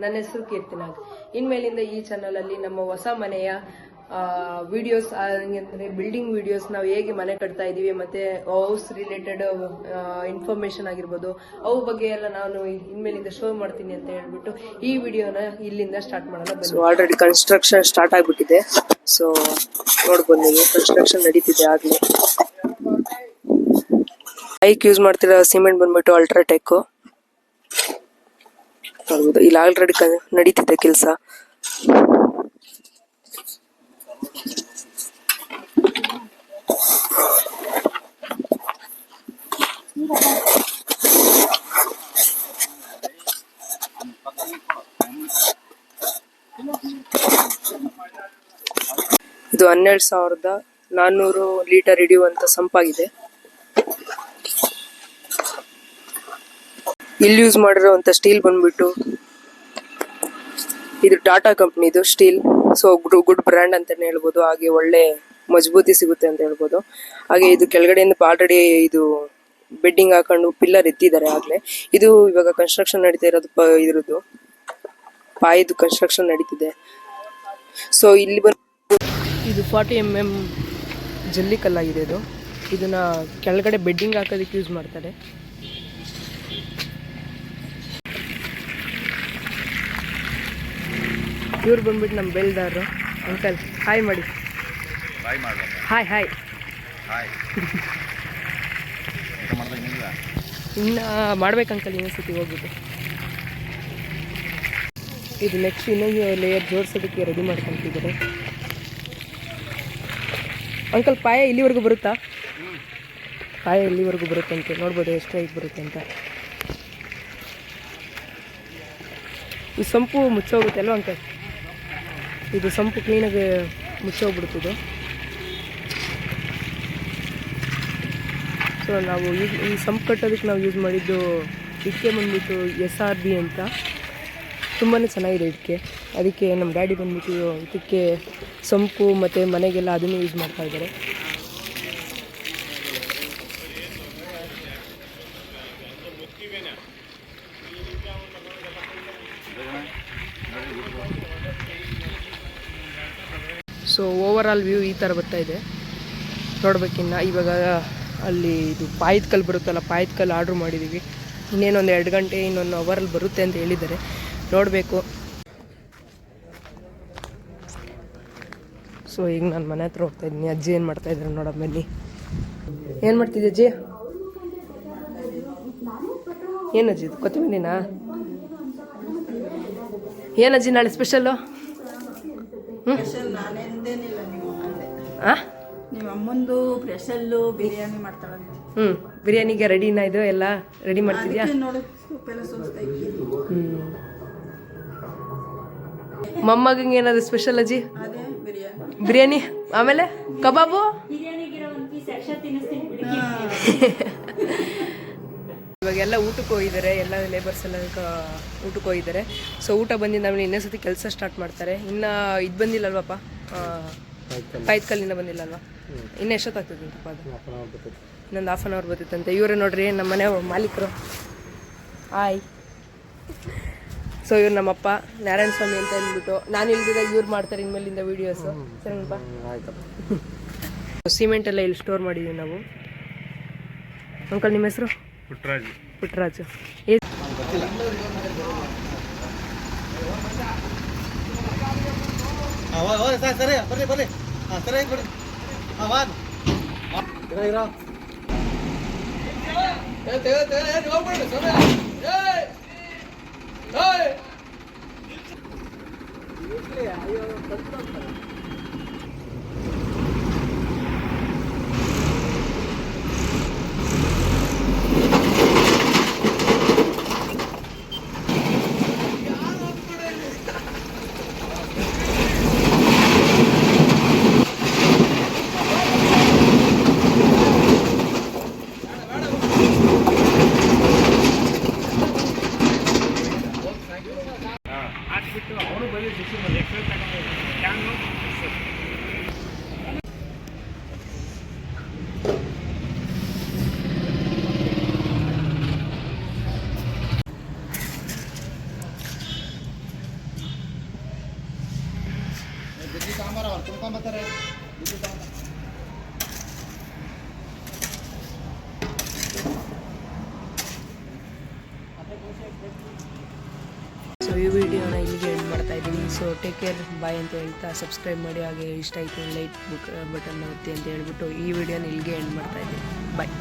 ನನ್ನ ಹೆಸರು ಕೀರ್ತಿನಾಗ್. ಇನ್ಮೇಲಿಂದ ಈ ಚಾನಲ್ ಅಲ್ಲಿ ನಮ್ಮ ಹೊಸ ಮನೆಯ ವಿಡಿಯೋಸ್ ಅಂದ್ರೆ ಬಿಲ್ಡಿಂಗ್ ವಿಡಿಯೋಸ್ ನಾವು ಹೇಗೆ ಮನೆ ಕಟ್ತಾ ಇದೀವಿ ಮತ್ತೆ ಹೌಸ್ ರಿಲೇಟೆಡ್ ಇನ್ಫಾರ್ಮೇಶನ್ ಆಗಿರ್ಬೋದು ಅವು ಬಗ್ಗೆ ಎಲ್ಲ ನಾನು ಇನ್ಮೇಲಿಂದ ಶೋ ಮಾಡ್ತೀನಿ ಅಂತ ಹೇಳ್ಬಿಟ್ಟು ಈ ವಿಡಿಯೋನ ಇಲ್ಲಿಂದ ಸ್ಟಾರ್ಟ್ ಮಾಡೋಣ. ಆಲ್ರೆಡಿ ಕನ್ಸ್ಟ್ರಕ್ಷನ್ ಸ್ಟಾರ್ಟ್ ಆಗ್ಬಿಟ್ಟಿದೆ. ಸೊ ನೋಡ್ಬೋದು ನೀವು, ಕನ್ಸ್ಟ್ರಕ್ಷನ್ ನಡೀತಿದೆ ಆಗ್ಲೇ. ಬೈಕ್ ಯೂಸ್ ಮಾಡ್ತಿರೋ ಸಿಮೆಂಟ್ ಬಂದ್ಬಿಟ್ಟು ಅಲ್ಟ್ರಾಟೆಕ್. ಇಲ್ಲಿ ಆಲ್ರೆಡಿ ನಡೀತಿದೆ ಕೆಲಸ. ಇದು 12,400 ಲೀಟರ್ ಹಿಡಿಯುವಂತ ಸಂಪಾಗಿದೆ. ಇಲ್ಲಿ ಯೂಸ್ ಮಾಡಿರುವಂತ ಸ್ಟೀಲ್ ಬಂದ್ಬಿಟ್ಟು ಇದು ಟಾಟಾ ಕಂಪ್ನಿದು ಸ್ಟೀಲ್. ಸೊ ಗುಡ್ ಬ್ರ್ಯಾಂಡ್ ಅಂತಾನೆ ಹೇಳ್ಬೋದು. ಹಾಗೆ ಒಳ್ಳೆ ಮಜಬೂತಿ ಸಿಗುತ್ತೆ ಅಂತ ಹೇಳ್ಬೋದು. ಹಾಗೆ ಇದು ಕೆಳಗಡೆಯಿಂದ ಆಲ್ರೆಡಿ ಇದು ಬೆಡ್ಡಿಂಗ್ ಹಾಕೊಂಡು ಪಿಲ್ಲರ್ ಎತ್ತಿದ್ದಾರೆ ಆಗ್ಲೇ. ಇದು ಇವಾಗ ಕನ್ಸ್ಟ್ರಕ್ಷನ್ ನಡೀತಾ ಇರೋದು ಇದ್ರದ್ದು ಪಾಯದು ಕನ್ಸ್ಟ್ರಕ್ಷನ್ ನಡೀತಿದೆ. ಸೊ ಇಲ್ಲಿ ಇದು 40 mm ಜಲ್ಲಿ ಕಲ್ಲಾಗಿದೆ. ಇದನ್ನ ಕೆಳಗಡೆ ಬೆಡ್ಡಿಂಗ್ ಹಾಕೋದಕ್ಕೆ ಯೂಸ್ ಮಾಡ್ತಾರೆ. ಇವ್ರು ಬಂದ್ಬಿಟ್ಟು ನಮ್ಮ ಬೆಲ್ದಾರರು ಅಂಕಲ್. ಹಾಯ್ ಮಾಡಿ. Hi hi. ಇನ್ನು ಮಾಡ್ಬೇಕು ಅಂಕಲ್, ಇನ್ನೊಂದ್ಸತಿ ಹೋಗ್ಬಿಟ್ಟು. ಇದು ನೆಕ್ಸ್ಟ್ ಇನ್ನೊಂದು ಲೇಯರ್ ಜೋಡಿಸೋದಕ್ಕೆ ರೆಡಿ ಮಾಡ್ಕೊಂತಿದ್ದಾರೆ ಅಂಕಲ್. ಪಾಯ ಇಲ್ಲಿವರೆಗೂ ಬರುತ್ತಾ? ಪಾಯ ಇಲ್ಲಿವರೆಗೂ ಬರುತ್ತಂತೆ. ನೋಡ್ಬೋದು ಎಷ್ಟು ಹೈಟ್ ಬರುತ್ತೆ ಅಂತ. ಈ ಸಂಪು ಮುಚ್ಚೋಗುತ್ತೆ ಅಲ್ವಾ ಅಂಕಲ್? ಇದು ಸಂಪು ಕ್ಲೀನಾಗಿ ಮುಚ್ಚೋಗ್ಬಿಡುತ್ತಿದ್ದು. ಸೊ ನಾವು ಈ ಸಂಪು ಕಟ್ಟೋದಕ್ಕೆ ನಾವು ಯೂಸ್ ಮಾಡಿದ್ದು ಇಟ್ಕೆ ಬಂದ್ಬಿಟ್ಟು SRB ಅಂತ. ತುಂಬಾ ಚೆನ್ನಾಗಿದೆ ಇಟ್ಕೆ. ಅದಕ್ಕೆ ನಮ್ಮ ಡ್ಯಾಡಿ ಬಂದ್ಬಿಟ್ಟು ಇದಕ್ಕೆ ಸಂಪು ಮತ್ತು ಮನೆಗೆಲ್ಲ ಅದನ್ನೇ ಯೂಸ್ ಮಾಡ್ತಾ ಇದ್ದಾರೆ. ಸೊ ಓವರ್ ಆಲ್ ವ್ಯೂ ಈ ಥರ ಬರ್ತಾ ಇದೆ. ನೋಡ್ಬೇಕಿನ್ನ ಇವಾಗ ಅಲ್ಲಿ ಇದು ಪಾಯದ ಕಲ್ಲು ಬರುತ್ತಲ್ಲ, ಪಾಯದ ಕಲ್ಲು ಆರ್ಡ್ರ್ ಮಾಡಿದ್ದೀವಿ. ಇನ್ನೇನೊಂದು 2 ಗಂಟೆ ಇನ್ನೊಂದು ಅವರಲ್ಲಿ ಬರುತ್ತೆ ಅಂತ ಹೇಳಿದ್ದಾರೆ. ನೋಡಬೇಕು. ಸೊ ಈಗ ನಾನು ಮನೆ ಹತ್ರ ಹೋಗ್ತಾ ಇದ್ದೀನಿ. ಅಜ್ಜಿ ಏನು ಮಾಡ್ತಾ ಇದ್ದಾರೆ ನೋಡೋಣ ಬನ್ನಿ. ಏನು ಮಾಡ್ತಿದ್ದೆ ಅಜ್ಜಿ? ಏನು ಅಜ್ಜಿ ಇದು ಕೊತ್ತಂಬರಿನಾ? ಏನು ಅಜ್ಜಿ ನಾಳೆ ಸ್ಪೆಷಲ್ಲು? ನಿಮ್ಮ ಅಮ್ಮಂದು ಸ್ಪೆಷಲ್ಲು ಬಿರಿಯಾನಿ ಮಾಡ್ತಾಳಂತೆ. ಬಿರಿಯಾನಿಗೆ ರೆಡಿನಾ? ಇದು ಎಲ್ಲ ರೆಡಿ ಮಾಡ್ತಿದ್ಯಾ? ಮೊಮ್ಮಗಂಗೆ ಏನಾದ್ರು ಸ್ಪೆಷಲ್ ಅಜ್ಜಿ? ಬಿರಿಯಾನಿ, ಆಮೇಲೆ ಕಬಾಬು. ಇವಾಗೆಲ್ಲ ಊಟಕ್ಕೆ ಹೋಗಿದ್ದಾರೆ. ಎಲ್ಲ ಲೇಬರ್ಸ್ ಎಲ್ಲ ಊಟಕ್ಕೆ ಹೋಗಿದ್ದಾರೆ. ಸೊ ಊಟ ಬಂದಿದ್ದು ಆಮೇಲೆ ಇನ್ನೊಂದ್ಸತಿ ಕೆಲಸ ಸ್ಟಾರ್ಟ್ ಮಾಡ್ತಾರೆ. ಇನ್ನು ಇದು ಬಂದಿಲ್ಲಲ್ವಪ್ಪ, ಪಾಯದ ಕಲ್ಲಿನ ಬಂದಿಲ್ಲಲ್ವ? ಇನ್ನು ಎಷ್ಟೊತ್ತಾಗ್ತದಂತಪ್ಪ ಅದು? ಇನ್ನೊಂದು 1/2 hour ಬರ್ತಿತ್ತಂತೆ. ಇವರೇ ನೋಡ್ರಿ ನಮ್ಮ ಮನೆ ಮಾಲೀಕರು. ಹಾಯ್. ಸೊ ಇವ್ರು ನಮ್ಮಪ್ಪ ನಾರಾಯಣ ಸ್ವಾಮಿ ಅಂತ ಅಂದ್ಬಿಟ್ಟು. ನಾನು ಇಲ್ದಿದ್ದಾಗ ಇವ್ರು ಮಾಡ್ತಾರೆ ಇನ್ಮೇಲಿಂದ ವೀಡಿಯೋಸು. ಸರಿನಪ್ಪ? ಸಿಮೆಂಟ್ ಎಲ್ಲ ಇಲ್ಲಿ ಸ್ಟೋರ್ ಮಾಡಿದ್ದೀವಿ ನಾವು. ಅಂಕಲ್ ನಿಮ್ಮ ಹೆಸರು? ಪುಟ್ಟರಾಜು. ಪುಟ್ಟರಾಜು. ಸರಿ ಬರ್ರಿ ಸರಿಯಾಗಿ ಬರ್ರಿ. ತಗೊಂಬಾರ ಅವ್ರು ತುಂಬ್ಕೊಂಬತ್ತಾರೆ ಸೊ ಈ ವಿಡಿಯೋನ ಇಲ್ಲಿಗೆ ಎಂಡ್ ಮಾಡ್ತಾ ಇದ್ದೀನಿ. ಸೊ ಟೇಕ್ ಕೇರ್, ಬಾಯ್ ಅಂತ ಹೇಳ್ತಾ ಸಬ್ಸ್ಕ್ರೈಬ್ ಮಾಡಿ, ಹಾಗೆ ಇಷ್ಟ ಆಯಿತು ಲೈಕ್ ಬಟನ್ನ ಒತ್ತಿ ಅಂತ ಹೇಳ್ಬಿಟ್ಟು ಈ ವಿಡಿಯೋನ ಇಲ್ಲಿಗೆ ಎಂಡ್ ಮಾಡ್ತಾ ಇದ್ದೀನಿ. ಬಾಯ್.